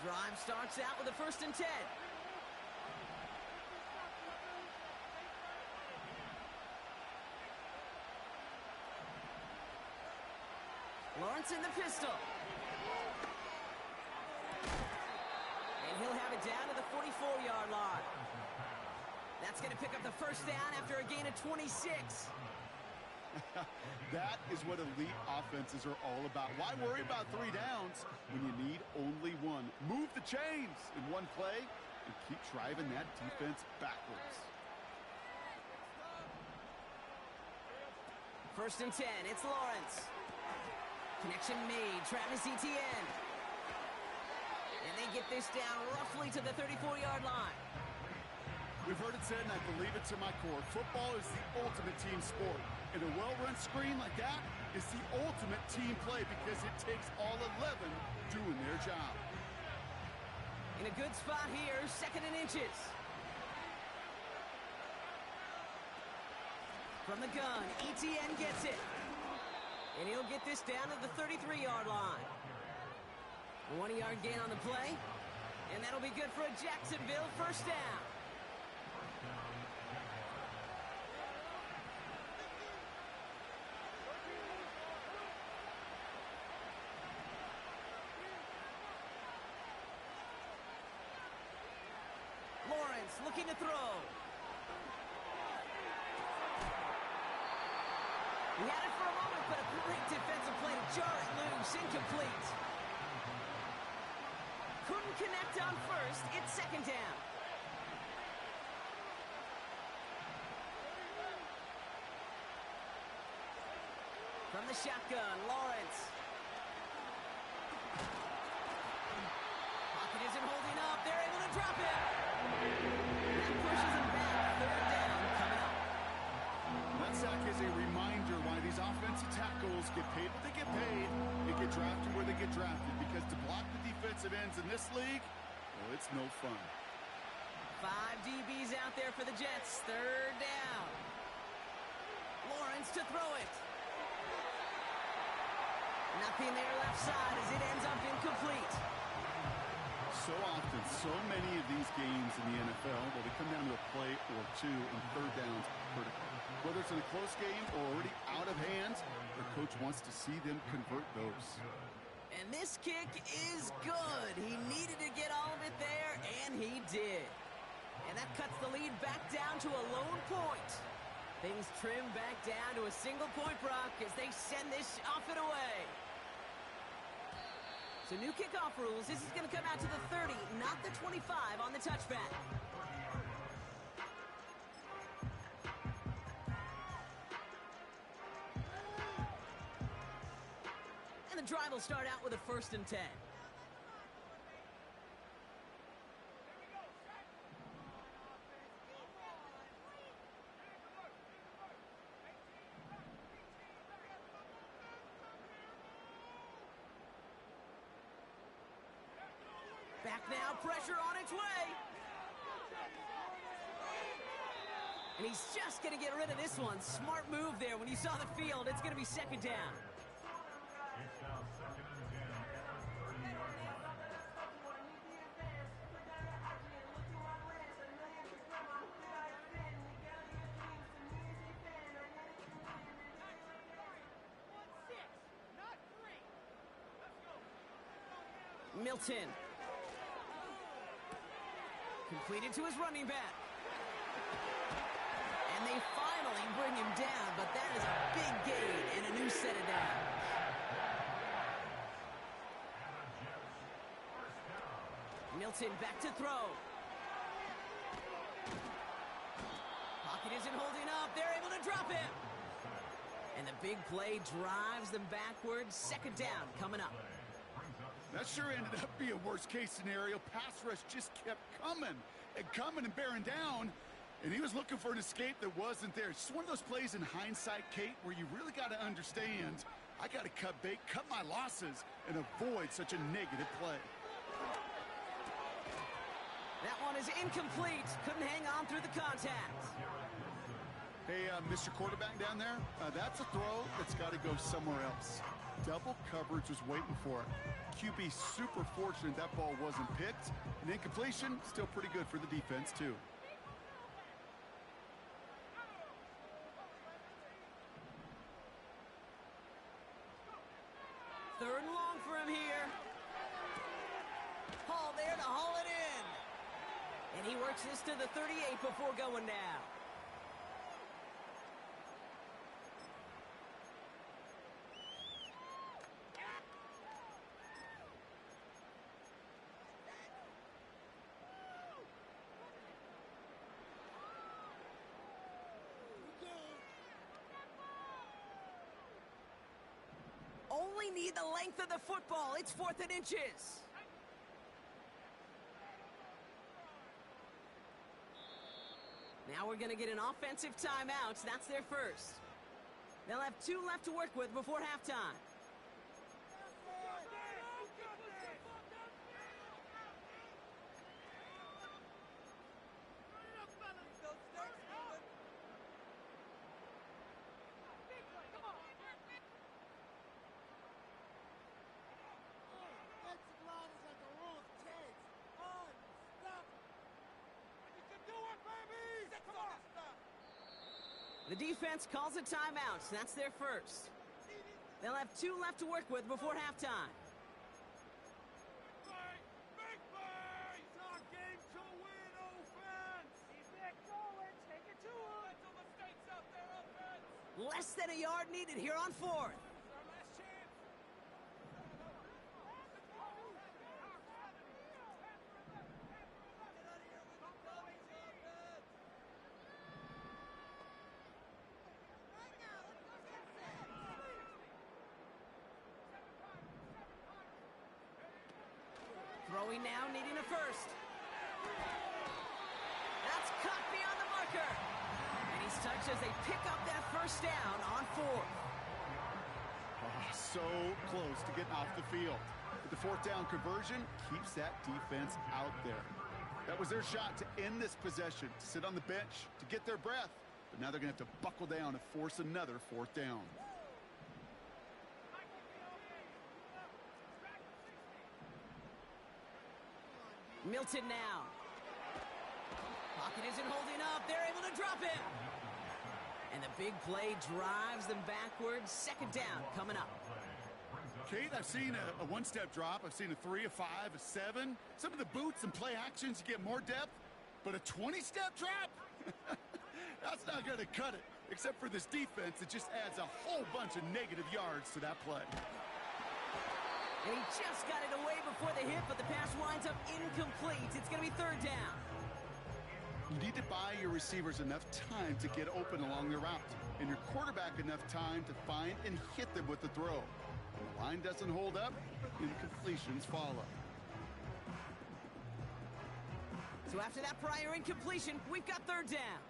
Drive starts out with a 1st and 10. Lawrence in the pistol. And he'll have it down to the 44-yard line. That's going to pick up the 1st down after a gain of 26. That is what elite offenses are all about. Why worry about 3 downs when you need only 1? Move the chains in one play and keep driving that defense backwards. 1st and 10, it's Lawrence. Connection made, Travis Etienne. And they get this down roughly to the 34-yard line. We've heard it said, and I believe it to my core, football is the ultimate team sport. And a well-run screen like that is the ultimate team play because it takes all 11 doing their job. In a good spot here, 2nd and inches. From the gun, Etienne gets it. And he'll get this down to the 33-yard line. 1-yard gain on the play. And that'll be good for a Jacksonville 1st down. Lawrence looking to throw. He had it for a moment, but a great defensive play to jar it loose. Incomplete. Couldn't connect on 1st. It's 2nd down. From the shotgun, Lawrence. Pocket isn't holding up. They're able to drop it. That pushes him back. 3rd down coming up. That sack is a reminder why these offensive tackles get paid what they get paid and get drafted where they get drafted. Because to block the defensive ends in this league, well, it's no fun. 5 DBs out there for the Jets. 3rd down. Lawrence to throw it. Nothing there left side as it ends up incomplete. So often, so many of these games in the NFL, well, they come down to a play or 2 and 3rd downs critical. Whether it's in a close game or already out of hand, their coach wants to see them convert those. And this kick is good. He needed to get all of it there, and he did. And that cuts the lead back down to a lone point. Things trim back down to a single-point Brock as they send this off and away. So new kickoff rules. This is going to come out to the 30, not the 25 on the touchback. And the drive will start out with a 1st and 10. Back now, pressure on its way. And he's just going to get rid of this one. Smart move there. When you saw the field, it's going to be 2nd down. It's now 2nd and 10. 30-yard line. Milton. Completed to his running back. And they finally bring him down, but that is a big gain and a new set of downs. Milton back to throw. Pocket isn't holding up. They're able to drop him. And the big play drives them backwards. 2nd down coming up. That sure ended up being a worst-case scenario. Pass rush just kept coming and bearing down, and he was looking for an escape that wasn't there. It's just one of those plays in hindsight, Kate, where you really got to understand, I got to cut bait, cut my losses, and avoid such a negative play. That one is incomplete. Couldn't hang on through the contact. Hey, Mr. Quarterback down there, that's a throw that's got to go somewhere else. Double coverage was waiting for it. QB super fortunate that ball wasn't picked. And incompletion, still pretty good for the defense, too. Third and long for him here. Hall there to haul it in. And he works this to the 38 before going down. Only need the length of the football. It's 4th and inches. Now we're going to get an offensive timeout. That's their first. They'll have 2 left to work with before halftime. The defense calls a timeout. That's their first. They'll have 2 left to work with before halftime. Less than a yard needed here on 4th. Throwing now, needing a first. That's caught beyond the marker. And he's touched as they pick up that first down on 4th. Oh, so close to getting off the field. But the 4th down conversion keeps that defense out there. That was their shot to end this possession, to sit on the bench, to get their breath. But now they're going to have to buckle down and force another 4th down. Milton now. Pocket isn't holding up. They're able to drop him. And the big play drives them backwards. 2nd down coming up. Kate, I've seen a 1-step drop. I've seen a 3, a 5, a 7. Some of the boots and play actions, you get more depth. But a 20-step drop? That's not going to cut it. Except for this defense, it just adds a whole bunch of negative yards to that play. And he just got it away before the hit, but the pass winds up incomplete. It's going to be 3rd down. You need to buy your receivers enough time to get open along the route, and your quarterback enough time to find and hit them with the throw. When the line doesn't hold up, incompletions follow. So after that prior incompletion, we've got 3rd down.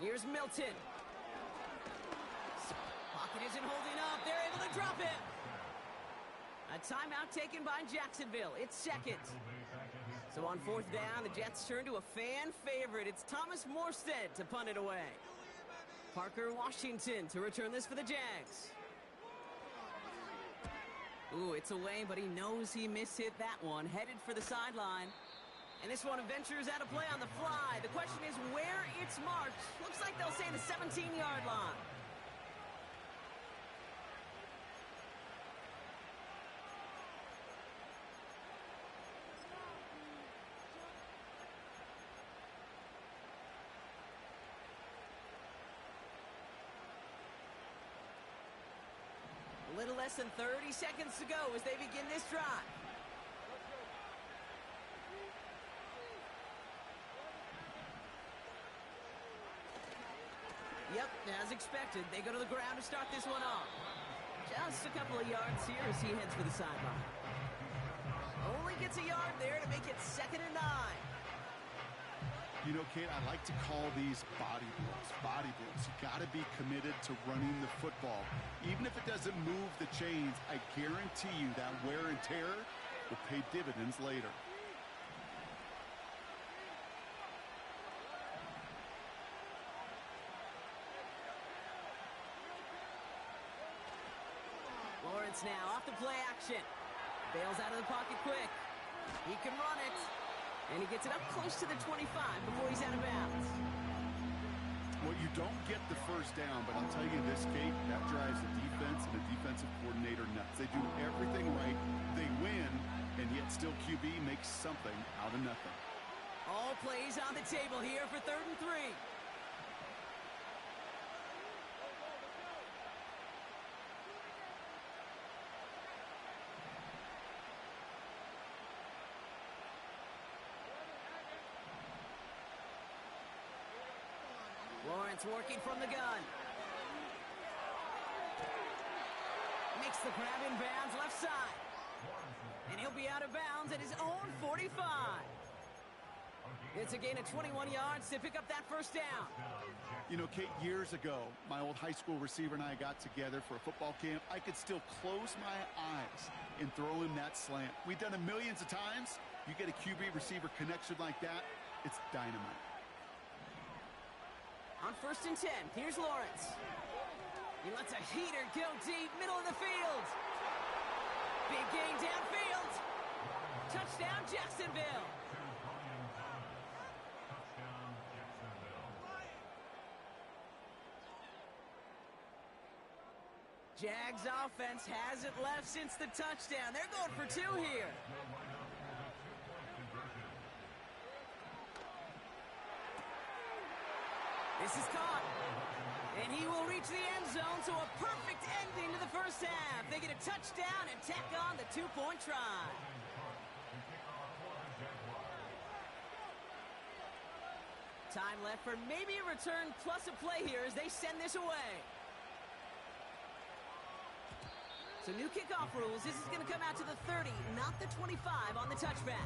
Here's Milton. Pocket isn't holding up. They're able to drop it. A timeout taken by Jacksonville. It's 2nd. So on 4th down, the Jets turn to a fan favorite. It's Thomas Morstead to punt it away. Parker Washington to return this for the Jags. Ooh, it's away, but he knows he mishit that one. Headed for the sideline. And this one ventures out of play on the fly. The question is where it's marked. Looks like they'll say the 17-yard line. A little less than 30 seconds to go as they begin this drive. Yep, as expected, they go to the ground to start this one off. Just a couple of yards here as he heads for the sideline. Only gets a yard there to make it 2nd and 9. You know, Kate, I like to call these body blows. Body blows. You got to be committed to running the football. Even if it doesn't move the chains, I guarantee you that wear and tear will pay dividends later. Lawrence now off the play action. Bails out of the pocket quick. He can run it. And he gets it up close to the 25 before he's out of bounds. Well, you don't get the first down, but I'll tell you this, Kate, that drives the defense and the defensive coordinator nuts. They do everything right. They win, and yet still QB makes something out of nothing. All plays on the table here for 3rd and 3. Lawrence working from the gun. Makes the grab in bounds left side. And he'll be out of bounds at his own 45. It's a gain of 21 yards to pick up that first down. You know, Kate, years ago, my old high school receiver and I got together for a football camp. I could still close my eyes and throw him that slant. We've done it millions of times. You get a QB receiver connection like that, it's dynamite. On 1st and 10, here's Lawrence. He lets a heater go deep, middle of the field. Big gain downfield. Touchdown, Jacksonville. Jags offense hasn't left since the touchdown. They're going for 2 here. This is caught. And he will reach the end zone, so a perfect ending to the first half. They get a touchdown and tack on the 2-point try. Time left for maybe a return plus a play here as they send this away. So new kickoff rules. This is going to come out to the 30, not the 25 on the touchback.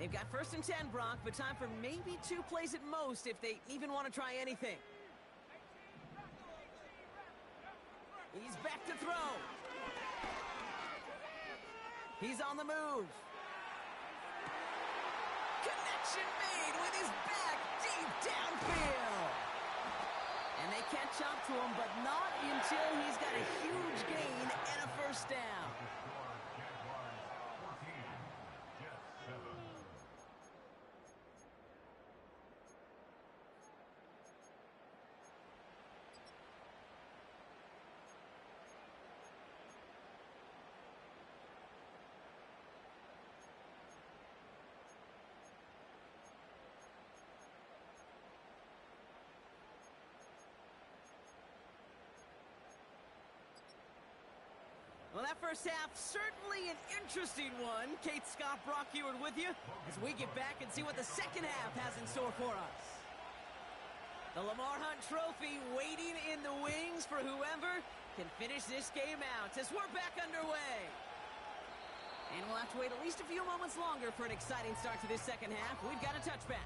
They've got 1st and 10, Brock, but time for maybe 2 plays at most if they even want to try anything. He's back to throw. He's on the move. Connection made with his back deep downfield. And they catch up to him, but not until he's got a huge gain and a first down. Well, that first half, certainly an interesting one. Kate, Scott, Brock Ewart with you as we get back and see what the second half has in store for us. The Lamar Hunt Trophy waiting in the wings for whoever can finish this game out as we're back underway. And we'll have to wait at least a few moments longer for an exciting start to this second half. We've got a touchback.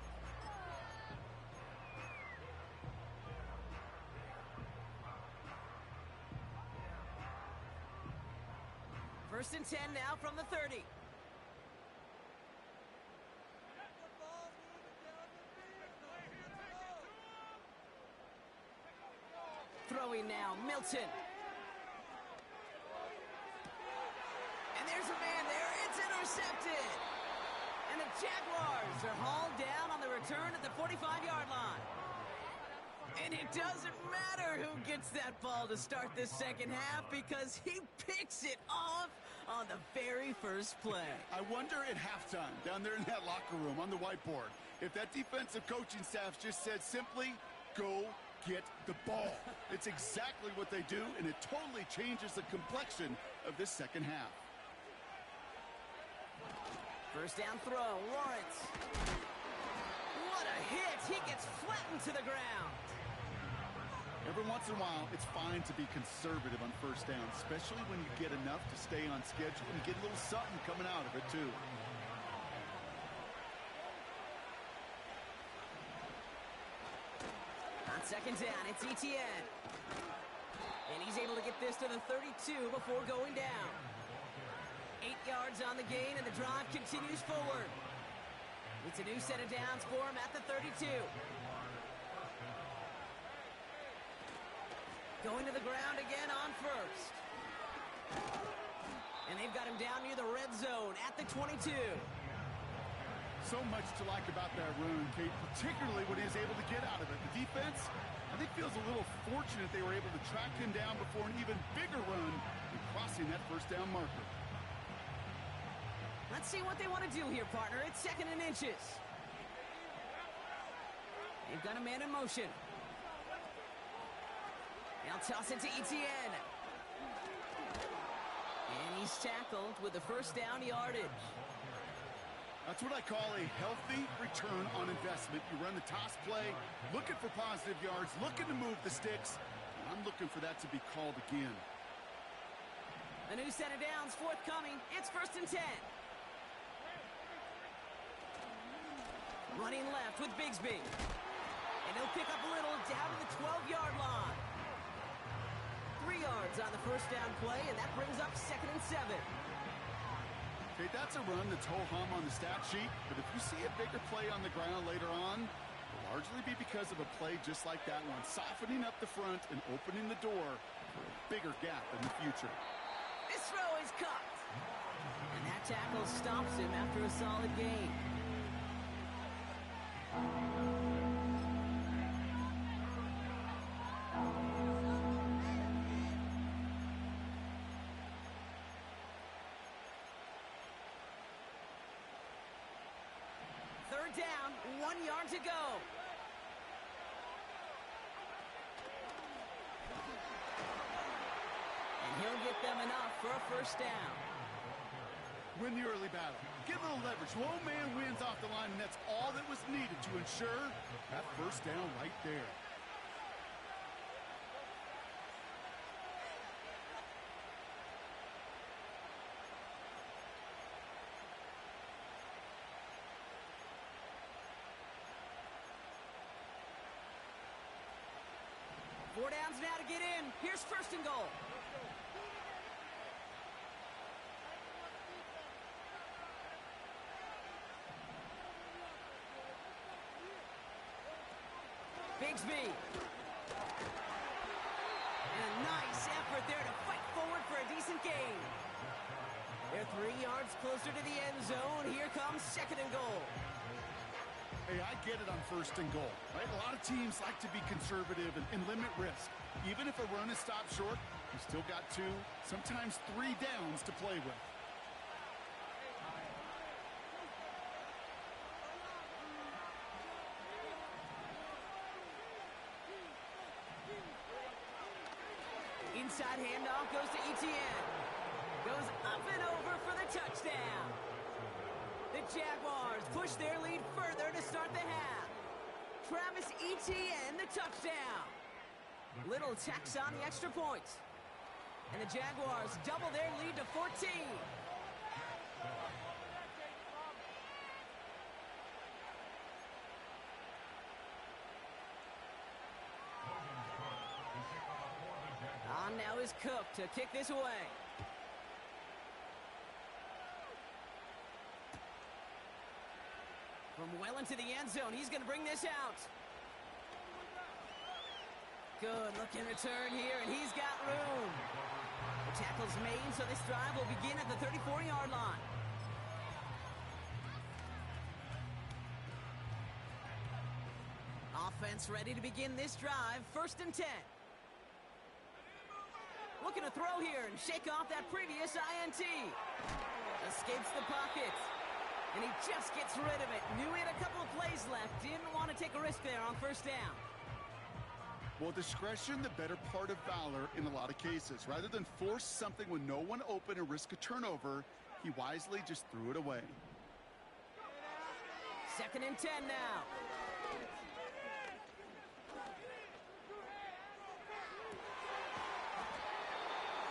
First and 10 now from the 30. Throwing now, Milton. And there's a man there. It's intercepted. And the Jaguars are hauled down on the return at the 45-yard line. And it doesn't matter who gets that ball to start this second half because he picks it off on the very first play. I wonder at halftime, down there in that locker room on the whiteboard, if that defensive coaching staff just said simply, go get the ball. It's exactly what they do, and it totally changes the complexion of this second half. First down throw, Lawrence. What a hit. He gets flattened to the ground. Every once in a while, it's fine to be conservative on first down, especially when you get enough to stay on schedule and get a little something coming out of it, too. Second down, it's Etienne. And he's able to get this to the 32 before going down. 8 yards on the gain, and the drive continues forward. It's a new set of downs for him at the 32. Going to the ground again on first. And they've got him down near the red zone at the 22. So much to like about that run, Kate, particularly what he was able to get out of it. The defense, I think, feels a little fortunate they were able to track him down before an even bigger run and crossing that first down marker. Let's see what they want to do here, partner. It's 2nd and inches. They've got a man in motion. Now toss it to Etienne. And he's tackled with the first down yardage. That's what I call a healthy return on investment. You run the toss play, looking for positive yards, looking to move the sticks. And I'm looking for that to be called again. A new set of downs forthcoming. It's 1st and 10. Running left with Bigsby. And he'll pick up a little down to the 12-yard line. 3 yards on the first down play, and that brings up 2nd and 7. Okay, that's a run that's ho-hum on the stat sheet, but if you see a bigger play on the ground later on, it'll largely be because of a play just like that one, softening up the front and opening the door for a bigger gap in the future. This throw is caught. And that tackle stops him after a solid gain. Third down, 1 yard to go. And he'll get them enough for a first down. Win the early battle. Get a little leverage. Low man wins off the line, and that's all that was needed to ensure that first down right there. Four downs now to get in. Here's 1st and goal. Bigsby. And a nice effort there to fight forward for a decent gain. They're 3 yards closer to the end zone. Here comes 2nd and goal. Hey, I get it on 1st and goal, right? A lot of teams like to be conservative and limit risk. Even if a run is stopped short, you still got 2, sometimes 3 downs to play with. Inside handoff goes to Etienne. Goes up and over for the touchdown. The Jaguars push their lead further to start the half. Travis Etienne, the touchdown. Little tax on the extra point. And the Jaguars double their lead to 14. On now is Cook to kick this away. From well into the end zone, he's going to bring this out. Good looking return here, and he's got room. The tackle's made, so this drive will begin at the 34-yard line. Offense ready to begin this drive, 1st and 10. Looking to throw here and shake off that previous INT. Escapes the pocket. And he just gets rid of it. Knew he had a couple of plays left. Didn't want to take a risk there on 1st down. Well, discretion, the better part of valor in a lot of cases. Rather than force something with no one open and risk a turnover, he wisely just threw it away. 2nd and 10 now.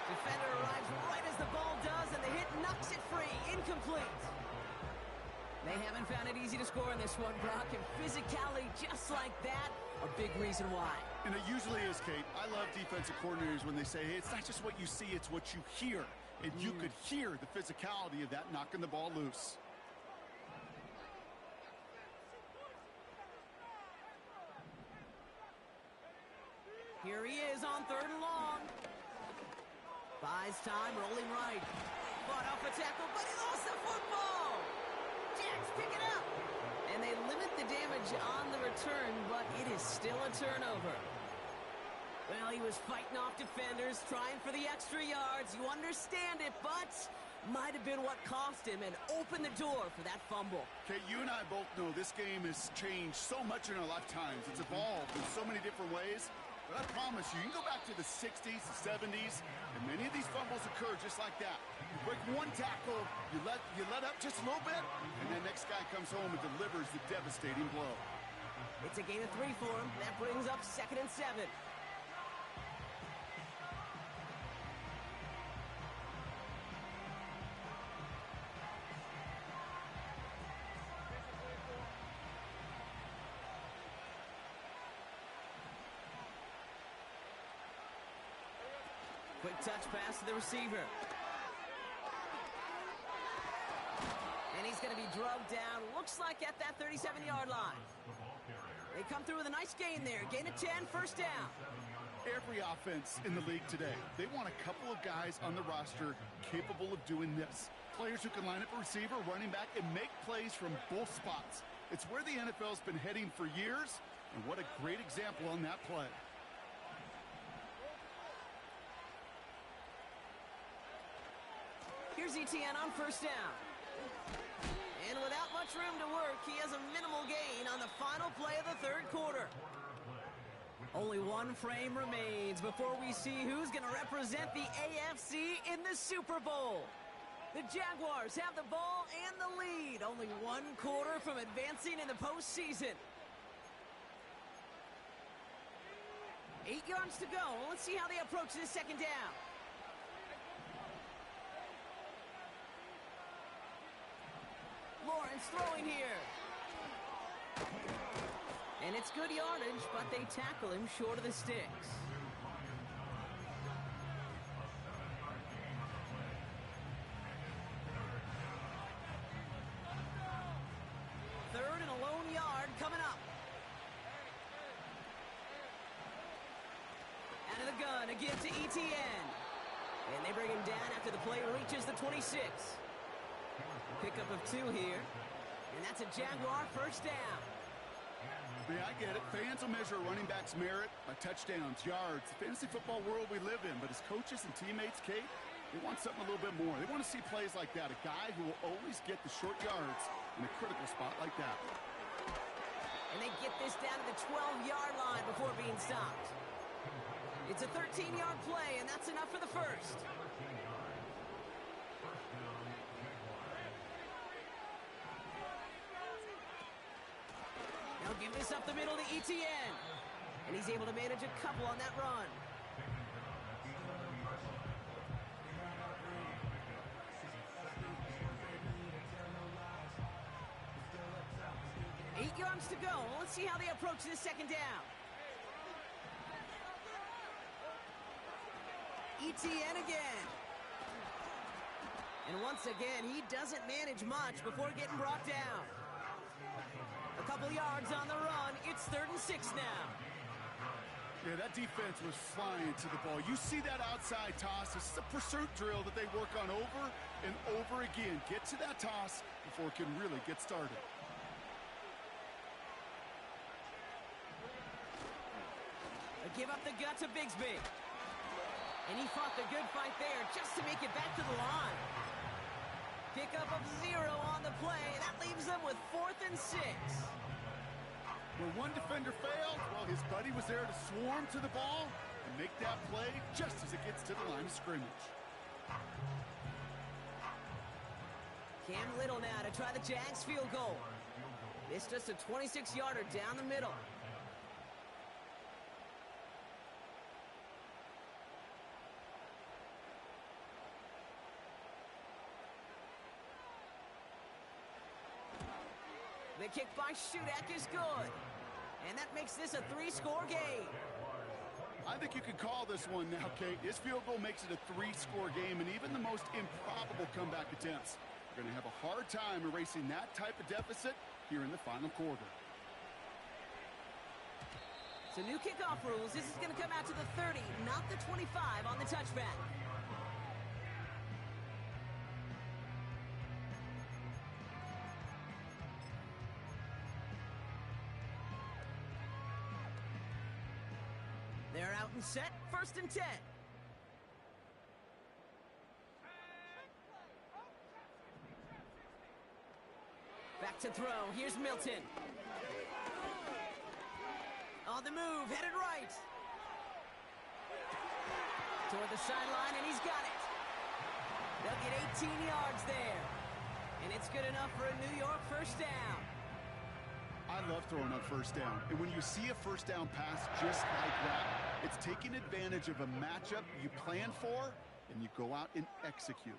Defender arrives right as the ball does, and the hit knocks it free. Incomplete. They haven't found it easy to score in this one, Brock, and physicality just like that, a big reason why. And it usually is, Kate. I love defensive coordinators when they say, hey, it's not just what you see, it's what you hear. And you could hear the physicality of that knocking the ball loose. Here he is on 3rd and long. Buys time, rolling right. Fought off a tackle, but he lost the football. Jags pick it up. And they limit the damage on the return, but it is still a turnover. Well, he was fighting off defenders, trying for the extra yards. You understand it, but might have been what cost him and opened the door for that fumble. Okay, you and I both know this game has changed so much in our lifetimes. It's evolved in so many different ways. But I promise you, you can go back to the 60s, the 70s, and many of these fumbles occur just like that. You break one tackle, you let up just a little bit, and the next guy comes home and delivers the devastating blow. It's a gain of 3 for him. That brings up 2nd and 7. Quick touch pass to the receiver. And he's going to be drugged down. Looks like at that 37-yard line. They come through with a nice gain there. Gain of 10, 1st down. Every offense in the league today, they want a couple of guys on the roster capable of doing this. Players who can line up a receiver, running back, and make plays from both spots. It's where the NFL's been heading for years, and what a great example on that play. Here's Etienne on 1st down. And without much room to work, he has a minimal gain on the final play of the 3rd quarter. Only one frame remains before we see who's going to represent the AFC in the Super Bowl. The Jaguars have the ball and the lead. Only 1 quarter from advancing in the postseason. 8 yards to go. Let's see how they approach this 2nd down. Lawrence throwing here. And it's good yardage, but they tackle him short of the sticks. Third and a lone yard coming up. Out of the gun again to Etienne. And they bring him down after the play reaches the 26. Pickup of 2 here. And that's a Jaguar 1st down. Yeah, I get it. Fans will measure a running back's merit by touchdowns, yards, the fantasy football world we live in. But as coaches and teammates, Kate, they want something a little bit more. They want to see plays like that. A guy who will always get the short yards in a critical spot like that. And they get this down to the 12-yard line before being stopped. It's a 13-yard play, and that's enough for the 1st. Now give this up the middle to Etienne. And he's able to manage a couple on that run. Eight yards to go. Let's see how they approach this 2nd down. Etienne again. And once again, he doesn't manage much before getting brought down. A couple yards on the run. It's 3rd and 6 now. Yeah, that defense was flying to the ball. You see that outside toss. This is a pursuit drill that they work on over and over again. Get to that toss before it can really get started. A give up the gut to Bigsby. And he fought the good fight there just to make it back to the line. Pickup of 0 on the play. That leaves them with 4th and 6. When one defender failed, well, his buddy was there to swarm to the ball and make that play just as it gets to the line of scrimmage. Cam Little now to try the Jags field goal. It's just a 26-yarder down the middle. The kick by Shudak is good. And that makes this a 3-score game. I think you could call this one now, Kate. His field goal makes it a 3-score game, and even the most improbable comeback attempts are going to have a hard time erasing that type of deficit here in the final quarter. So new kickoff rules. This is going to come out to the 30, not the 25 on the touchback. They're out and set. 1st and 10. Back to throw. Here's Milton. On the move, headed right. Toward the sideline, and he's got it. They'll get 18 yards there. And it's good enough for a New York first down. I love throwing on first down. And when you see a first down pass just like that, it's taking advantage of a matchup you plan for, and you go out and execute.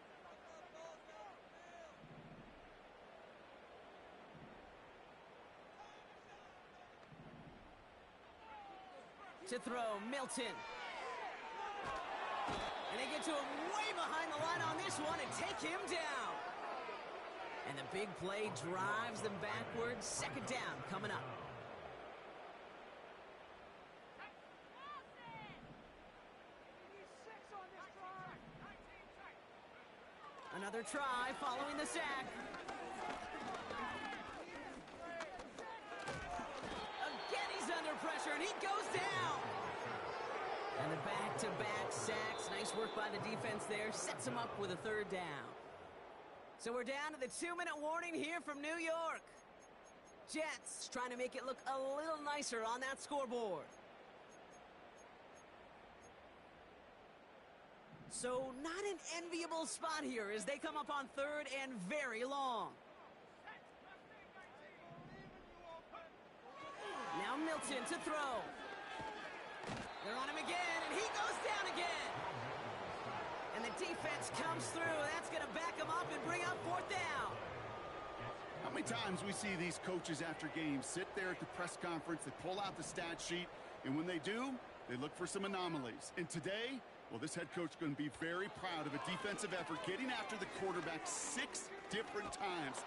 To throw, Milton. And they get to him way behind the line on this one and take him down. And the big play drives them backwards. 2nd down coming up. Another try following the sack. Again, he's under pressure, and he goes down. And the back-to-back sacks. Nice work by the defense there. Sets him up with a 3rd down. So we're down to the 2-minute warning here from New York. Jets trying to make it look a little nicer on that scoreboard. So not an enviable spot here as they come up on 3rd and very long. Now Milton to throw. They're on him again, and he goes down again. And the defense comes through. That's going to back him up and bring up 4th down. How many times we see these coaches after games sit there at the press conference, they pull out the stat sheet, and when they do, they look for some anomalies. And today, well, this head coach is going to be very proud of a defensive effort getting after the quarterback 6 different times.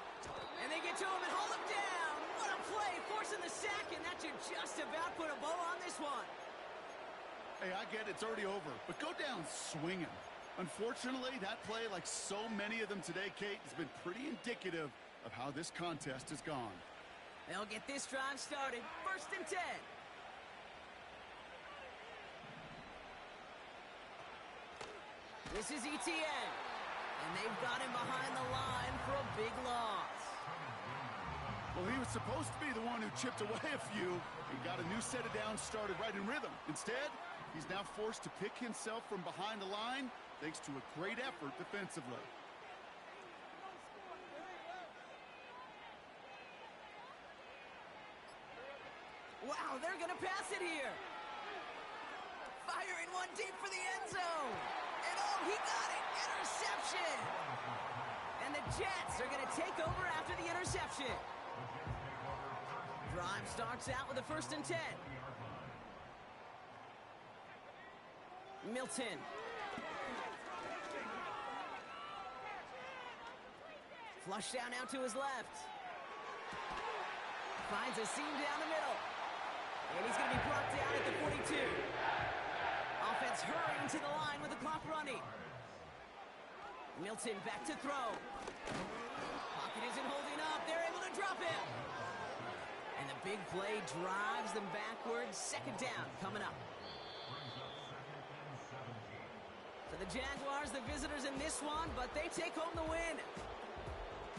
And they get to him and hold him down. What a play, forcing the sack, and that should just about put a bow on this one. Hey, I get it, it's already over, but go down swinging. Unfortunately, that play, like so many of them today, Kate, has been pretty indicative of how this contest has gone. They'll get this drive started. 1st and 10. This is ETN, and they've got him behind the line for a big loss. Well, he was supposed to be the one who chipped away a few and got a new set of downs started right in rhythm. Instead, he's now forced to pick himself from behind the line thanks to a great effort defensively. Wow, they're going to pass it here. Firing one deep for the end zone. And oh, he got it. Interception. And the Jets are going to take over after the interception. Drive starts out with a 1st and 10. Milton. Flush down out to his left. Finds a seam down the middle. And he's going to be brought down at the 42. Offense hurrying to the line with the clock running. Milton back to throw. Pocket isn't holding up. They're able to drop him. And the big play drives them backwards. 2nd down coming up. So the Jaguars, the visitors in this one, but they take home the win.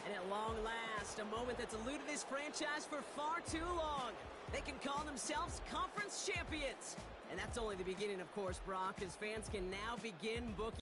And at long last, a moment that's eluded this franchise for far too long. They can call themselves conference champions. And that's only the beginning, of course, Brock, as fans can now begin booking